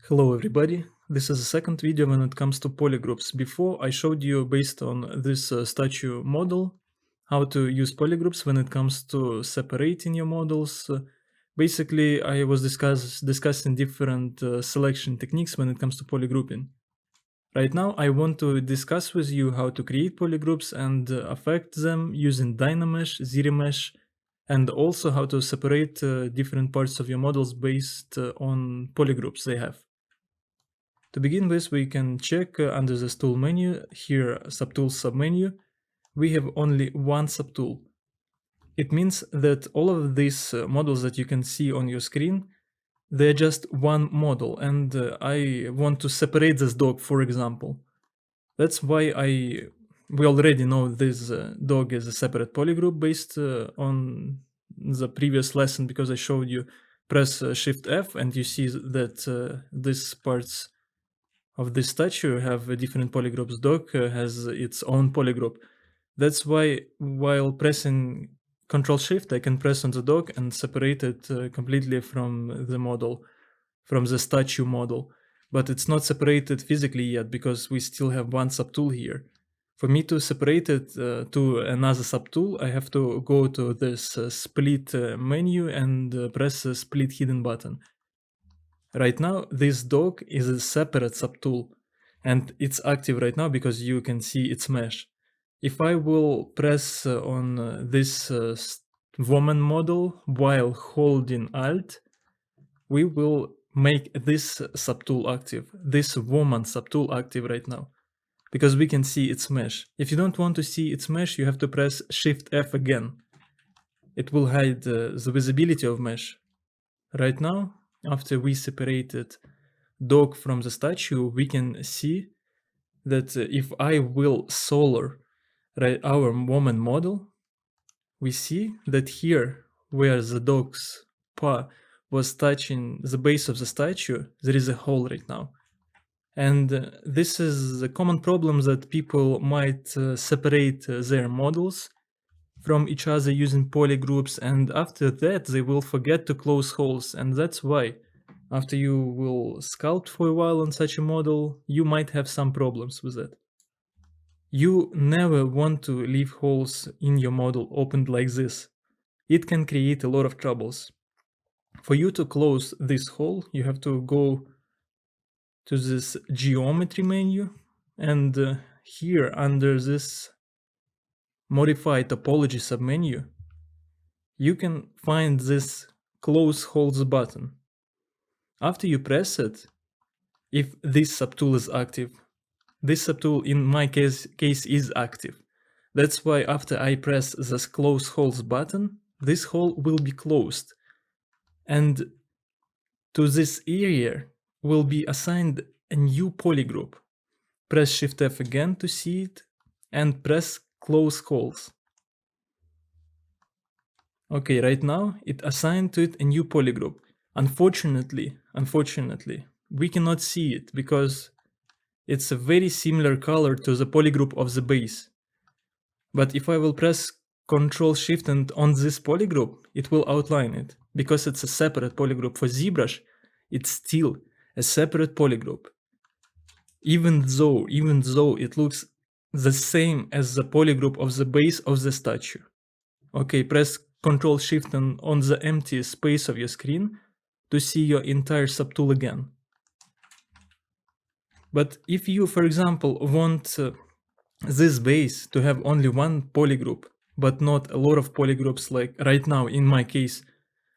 Hello everybody, this is the second video when it comes to polygroups. Before I showed you, based on this statue model, how to use polygroups when it comes to separating your models. Basically, I was discussing different selection techniques when it comes to polygrouping. Right now, I want to discuss with you how to create polygroups and affect them using dynamesh, zremesh, and also how to separate different parts of your models based on polygroups they have. To begin with, we can check under this tool menu, here subtool submenu, we have only one subtool. It means that all of these models that you can see on your screen, they're just one model, and I want to separate this dog, for example. That's why we already know this dog is a separate polygroup based on the previous lesson, because I showed you press Shift F and you see that these parts of this statue have different polygroups. Dog has its own polygroup. That's why while pressing Ctrl Shift, I can press on the dog and separate it completely from the model, from the statue model. But it's not separated physically yet because we still have one subtool here. For me to separate it to another subtool, I have to go to this split menu and press the split hidden button. Right now, this dog is a separate subtool, and it's active right now because you can see its mesh. If I will press on this woman model while holding Alt, we will make this subtool active, this woman subtool active right now, because we can see its mesh. If you don't want to see its mesh, you have to press Shift F again. It will hide the visibility of mesh. Right now, after we separated dog from the statue, we can see that if I will solar our woman model, we see that here, where the dog's paw was touching the base of the statue, there is a hole right now. And this is a common problem that people might separate their models from each other using polygroups, and after that they will forget to close holes, and that's why after you will sculpt for a while on such a model, you might have some problems with it. You never want to leave holes in your model opened like this. It can create a lot of troubles. For you to close this hole, you have to go to this geometry menu, and here under this modify topology submenu, you can find this close holes button. After you press it, if this subtool is active, this subtool in my case is active. That's why after I press this close holes button, this hole will be closed. And to this area will be assigned a new polygroup. Press Shift F again to see it and press close holes. Okay, right now it assigned to it a new polygroup. Unfortunately, we cannot see it because it's a very similar color to the polygroup of the base. But if I will press Ctrl Shift and on this polygroup, it will outline it. Because it's a separate polygroup for ZBrush, it's still a separate polygroup. Even though it looks the same as the polygroup of the base of the statue. Okay, press Ctrl Shift and on the empty space of your screen to see your entire subtool again. But if you, for example, want this base to have only one polygroup, but not a lot of polygroups, like right now in my case,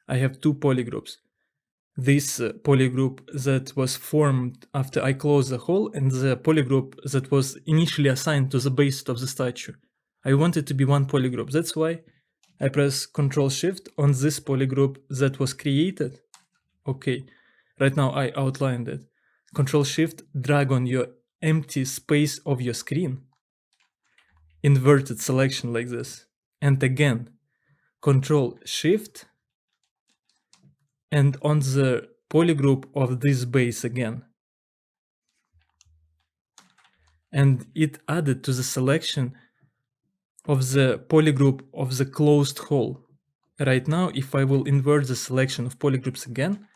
I have two polygroups. This polygroup that was formed after I closed the hole and the polygroup that was initially assigned to the base of the statue. I want it to be one polygroup. That's why I press Ctrl Shift on this polygroup that was created. Okay, right now I outlined it. Ctrl Shift, drag on your empty space of your screen. Inverted selection like this. And again, Ctrl Shift and on the polygroup of this base again. And it added to the selection of the polygroup of the closed hole. Right now, if I will invert the selection of polygroups again,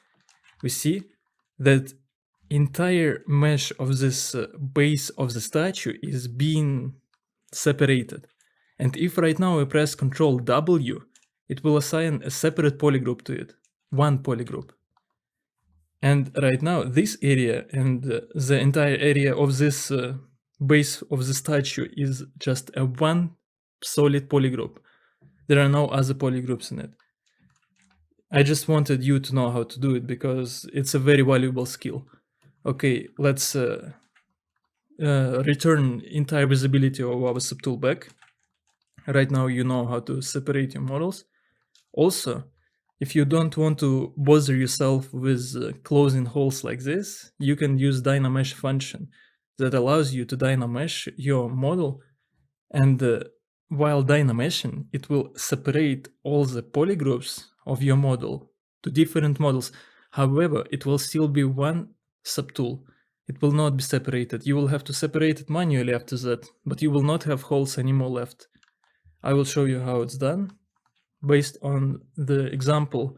we see that entire mesh of this base of the statue is being separated. And if right now I press Ctrl W, it will assign a separate polygroup to it, one polygroup. And right now this area and the entire area of this base of the statue is just a one solid polygroup. There are no other polygroups in it. I just wanted you to know how to do it because it's a very valuable skill. Okay, let's return entire visibility of our subtool back. Right now you know how to separate your models. Also, if you don't want to bother yourself with closing holes like this, you can use dynamesh function that allows you to dynamesh your model, and while dynameshing, it will separate all the polygroups of your model to different models. However, it will still be one subtool. It will not be separated. You will have to separate it manually after that, but you will not have holes anymore left. I will show you how it's done based on the example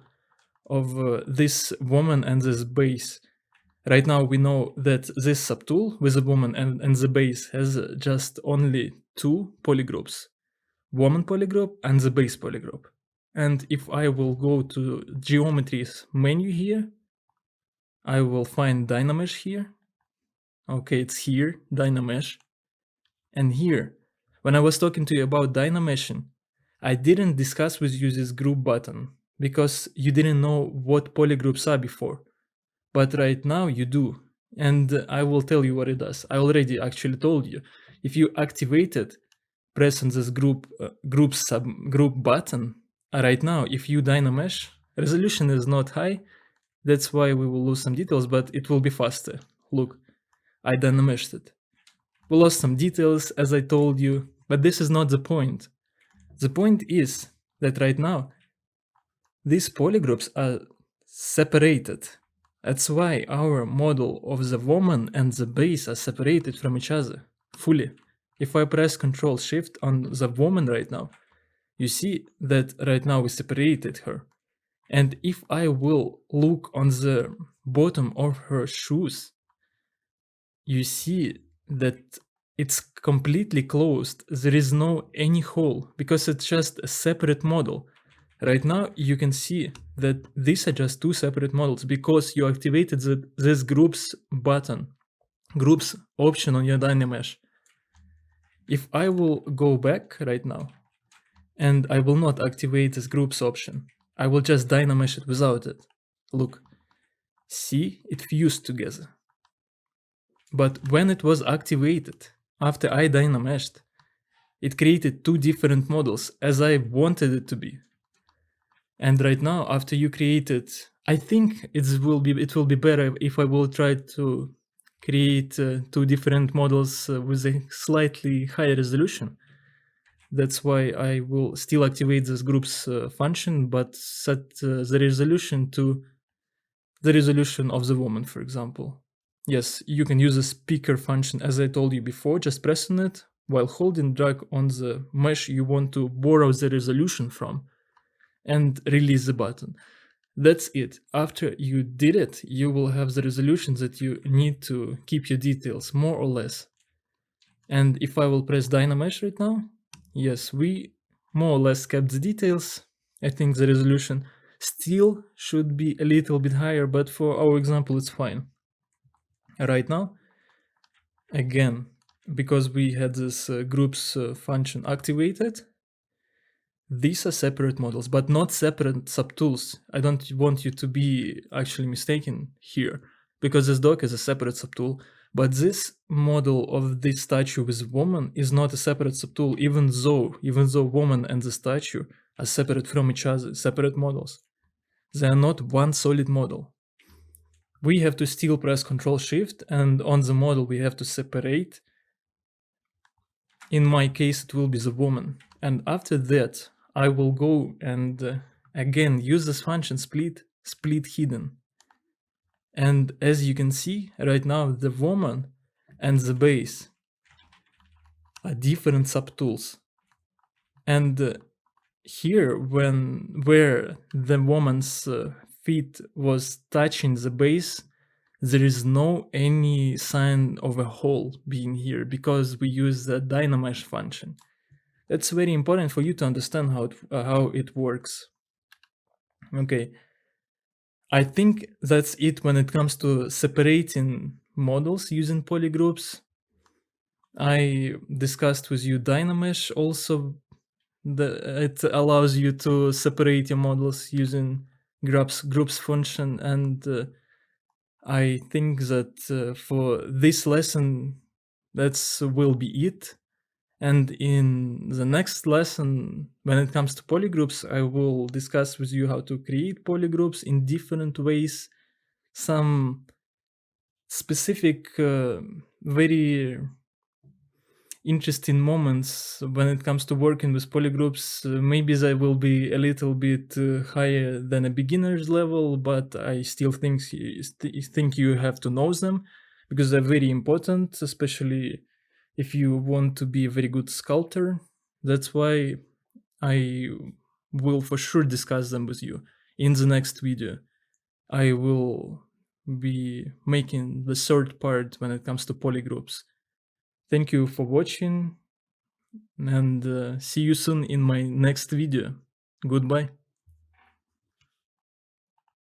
of this woman and this base. Right now we know that this subtool with the woman and the base has just only two polygroups, woman polygroup and the base polygroup. And if I will go to geometries menu here, I will find dynamesh here. Okay, it's here, dynamesh. And here, when I was talking to you about dynameshing, I didn't discuss with you this group button because you didn't know what polygroups are before. But right now you do, and I will tell you what it does. I already actually told you. If you activate it, press on this group button. Right now, if you dynamesh, resolution is not high. That's why we will lose some details, but it will be faster. Look, I dynameshed it. We lost some details, as I told you, but this is not the point. The point is that right now, these polygroups are separated. That's why our model of the woman and the base are separated from each other, fully. If I press Ctrl Shift on the woman right now, you see that right now we separated her. And if I will look on the bottom of her shoes, you see that it's completely closed. There is no any hole because it's just a separate model. Right now you can see that these are just two separate models because you activated this groups button, groups option on your dynamesh. If I will go back right now and I will not activate this groups option, I will just dynamesh it without it. Look, see, it fused together. But when it was activated, after I dynameshed, it created two different models as I wanted it to be. And right now, after you create it, I think it will be better if I will try to create two different models with a slightly higher resolution. That's why I will still activate this groups function, but set the resolution to the resolution of the woman, for example. Yes, you can use a speaker function as I told you before, just press on it while holding drag on the mesh you want to borrow the resolution from and release the button. That's it. After you did it, you will have the resolution that you need to keep your details, more or less. And if I will press dynamesh right now, yes, we more or less kept the details. I think the resolution still should be a little bit higher, but for our example, it's fine. Right now, again, because we had this groups function activated, these are separate models, but not separate subtools. I don't want you to be actually mistaken here, because this dock is a separate subtool, but this model of this statue with woman is not a separate subtool, even though woman and the statue are separate from each other, separate models. They are not one solid model. We have to still press Ctrl Shift, and on the model we have to separate. In my case, it will be the woman. And after that, I will go and again use this function split hidden. And as you can see right now, the woman and the base are different subtools. And here, where the woman's feet was touching the base, there is no any sign of a hole being here because we use the dynamesh function. That's very important for you to understand how it works. Okay, I think that's it when it comes to separating models using polygroups. I discussed with you dynamesh also. It allows you to separate your models using groups function, and I think that for this lesson that's will be it. And in the next lesson, when it comes to polygroups, I will discuss with you how to create polygroups in different ways, some specific very interesting moments when it comes to working with polygroups. Maybe they will be a little bit higher than a beginner's level, but I still think you have to know them because they're very important, especially if you want to be a very good sculptor. That's why I will for sure discuss them with you in the next video. I will be making the third part when it comes to polygroups. Thank you for watching, and see you soon in my next video. Goodbye.